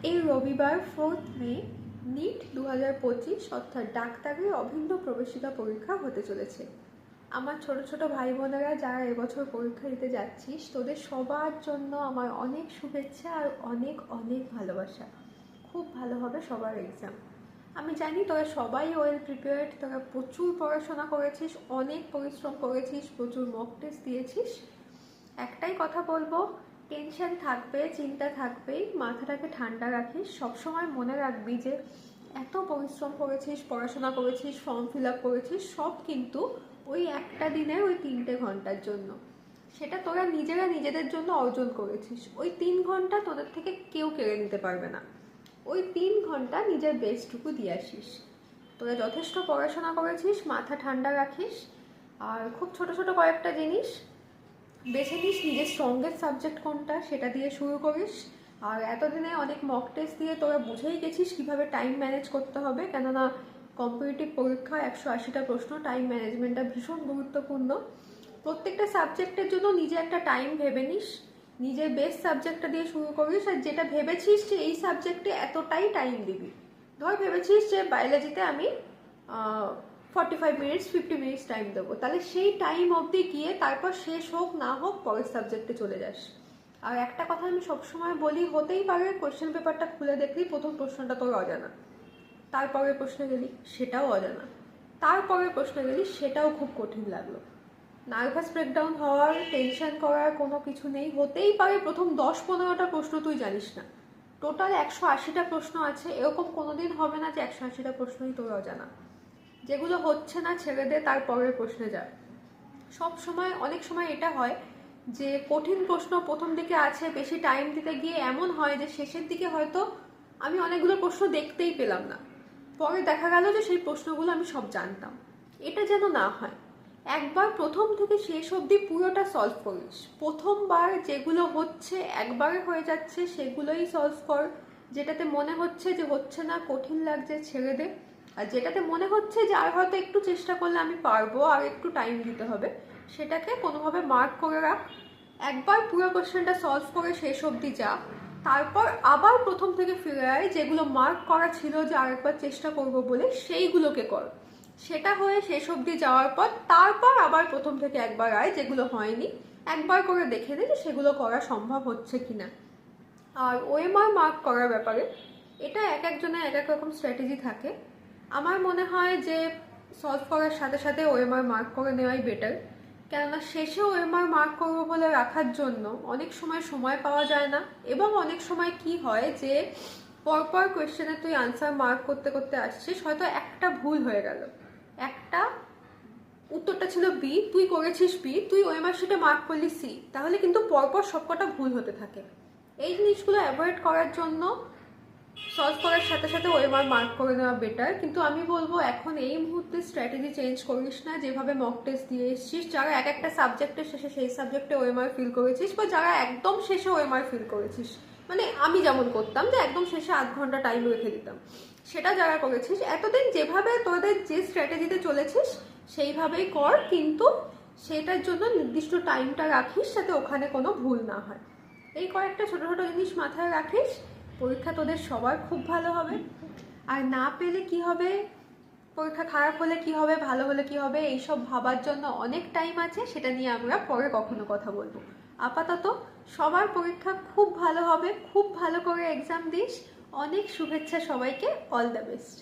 এই রবিবার 4 মে নিট 2025 অর্থাৎ ডাক্তারি অভিন্ন প্রবেশিকা পরীক্ষা হতে চলেছে। আমার ছোট ছোট ভাই বোনেরা যারা এবছর পরীক্ষা দিতে যাচ্ছিস, তোদের সবার জন্য আমার অনেক শুভেচ্ছা আর অনেক অনেক ভালোবাসা। খুব ভালো হবে সবার এক্সাম। আমি জানি তোরা সবাই ওয়েল প্রিপেয়ার্ড, তোরা প্রচুর পড়াশোনা করেছিস, অনেক পরিশ্রম করেছিস, প্রচুর মক টেস্ট দিয়েছিস। একটাই কথা বলবো, টেনশন থাকবে, চিন্তা থাকবেই, মাথাটাকে ঠান্ডা রাখিস। সবসময় মনে রাখবি যে এত পরিশ্রম করেছিস, পড়াশোনা করেছিস, ফর্ম ফিল আপ করেছিস, সব কিন্তু ওই একটা দিনের ওই 3টে ঘন্টার জন্য। সেটা তোরা নিজেরা নিজেদের জন্য অর্জন করেছিস। ওই 3 ঘন্টা তোদের থেকে কেউ কেড়ে নিতে পারবে না। ওই 3 ঘন্টা নিজের বেস্টটুকু দিয়ে আসিস। তোরা যথেষ্ট পড়াশোনা করেছিস, মাথা ঠান্ডা রাখিস। আর খুব ছোট ছোট কয়েকটা জিনিস বেছে নিস, নিজের স্ট্রংগেস্ট সাবজেক্ট কোনটা সেটা দিয়ে শুরু করিস। আর এতদিনে অনেক মক টেস্ট দিয়ে তোরা বুঝেই গেছিস কীভাবে টাইম ম্যানেজ করতে হবে, কেননা কম্পিটিটিভ পরীক্ষা 180টা প্রশ্ন, টাইম ম্যানেজমেন্টটা ভীষণ গুরুত্বপূর্ণ। প্রত্যেকটা সাবজেক্টের জন্য নিজে একটা টাইম ভেবে নিস, নিজের বেস্ট সাবজেক্টটা দিয়ে শুরু করিস। আর যেটা ভেবেছিস যে এই সাবজেক্টে এতটাই টাইম দিবি, ধর ভেবেছিস যে বায়োলজিতে আমি 45 মিনিটস 50 মিনিটস টাইম দেবো, তাহলে সেই টাইম অবধি গিয়ে তারপর শেষ হোক না হোক পরের সাবজেক্টে চলে যাস। আর একটা কথা আমি সবসময় বলি, হতেই পারে কোয়েশ্চেন পেপারটা খুলে দেখলি প্রথম প্রশ্নটা তোর অজানা, তারপরের প্রশ্নে গেলি সেটাও অজানা, তারপরের প্রশ্নে গেলি সেটাও খুব কঠিন লাগলো। নার্ভাস ব্রেকডাউন হওয়ার, টেনশন করার কোনো কিছু নেই। হতেই পারে প্রথম 10-15টা প্রশ্ন তুই জানিস না, টোটাল 180টা প্রশ্ন আছে, এরকম কোনোদিন হবে না যে 180টা প্রশ্নই তোর অজানা। যেগুলো হচ্ছে না ছেড়ে দে, তারপরের প্রশ্নে যা। সব সময়, অনেক সময় এটা হয় যে কঠিন প্রশ্ন প্রথম দিকে আছে, বেশি টাইম দিতে গিয়ে এমন হয় যে শেষের দিকে হয়তো আমি অনেকগুলো প্রশ্ন দেখতেই পেলাম না, পরে দেখা গেল যে সেই প্রশ্নগুলো আমি সব জানতাম। এটা যেন না হয়। একবার প্রথম থেকে শেষ অবধি পুরোটা সলভ করিস। প্রথমবার যেগুলো হচ্ছে, একবারে হয়ে যাচ্ছে, সেগুলোই সলভ কর। যেটাতে মনে হচ্ছে যে হচ্ছে না, কঠিন লাগছে, ছেড়ে দে। আর যেটাতে মনে হচ্ছে যে আর হয়তো একটু চেষ্টা করলে আমি পারবো, আর একটু টাইম দিতে হবে, সেটাকে কোনোভাবে মার্ক করে রাখ। একবার পুরো কোশ্চেনটা সলভ করে শেষ অবধি যা, তারপর আবার প্রথম থেকে ফিরে আয়, যেগুলো মার্ক করা ছিল যে আরেকবার চেষ্টা করব বলে, সেইগুলোকে কর। সেটা হয়ে শেষ অবধি যাওয়ার পর তারপর আবার প্রথম থেকে একবার আয়, যেগুলো হয়নি একবার করে দেখে নে যে সেগুলো করা সম্ভব হচ্ছে কিনা। আর ওএমআর মার্ক করার ব্যাপারে, এটা এক একজনের এক এক রকম স্ট্র্যাটেজি থাকে। আমার মনে হয় যে সলভ করার সাথে সাথে ওএমআর মার্ক করে নেওয়াই বেটার, কেননা শেষে ওএমআর মার্ক করবো বলে রাখার জন্য অনেক সময় সময় পাওয়া যায় না। এবং অনেক সময় কি হয় যে পরপর কোয়েশ্চেনে তুই আনসার মার্ক করতে করতে আসছিস, হয়তো একটা ভুল হয়ে গেল, একটা উত্তরটা ছিল বি, তুই করেছিস বি, তুই ওএমআর শিটে মার্ক করলি সি, তাহলে কিন্তু পরপর সবকটা ভুল হতে থাকে। এই জিনিসগুলো অ্যাভয়েড করার জন্য সলভ করার সাথে সাথে ওএমআর মার্ক করে নেওয়া বেটার। কিন্তু আমি বলবো এখন এই মুহূর্তে স্ট্র্যাটেজি চেঞ্জ করিস না। যেভাবে মক টেস্ট দিয়ে এসছিস, যারা এক একটা সাবজেক্টের শেষে সেই সাবজেক্টে ওএমআর ফিল করেছিস, বা যারা একদম শেষে ওএমআর ফিল করেছিস, মানে আমি যেমন করতাম যে একদম শেষে 8 ঘন্টা টাইম রেখে দিতাম, সেটা যারা করেছিস, এতদিন যেভাবে তোদের যে স্ট্র্যাটেজিতে চলেছিস সেইভাবেই কর, কিন্তু সেটার জন্য নির্দিষ্ট টাইমটা রাখিস যাতে ওখানে কোনো ভুল না হয়। এই কয়েকটা ছোট ছোট জিনিস মাথায় রাখিস, পরীক্ষা তোদের সবার খুব ভালো হবে। আর না পেলে কি হবে, পরীক্ষা খারাপ হলে কি হবে, ভালো হলে কি হবে, এইসব ভাবার জন্য অনেক টাইম আছে, সেটা নিয়ে আমরা পরে কখনো কথা বলবো। আপাতত সবার পরীক্ষা খুব ভালো হবে, খুব ভালো করে এক্সাম দিস। অনেক শুভেচ্ছা সবাইকে, অল দ্য বেস্ট।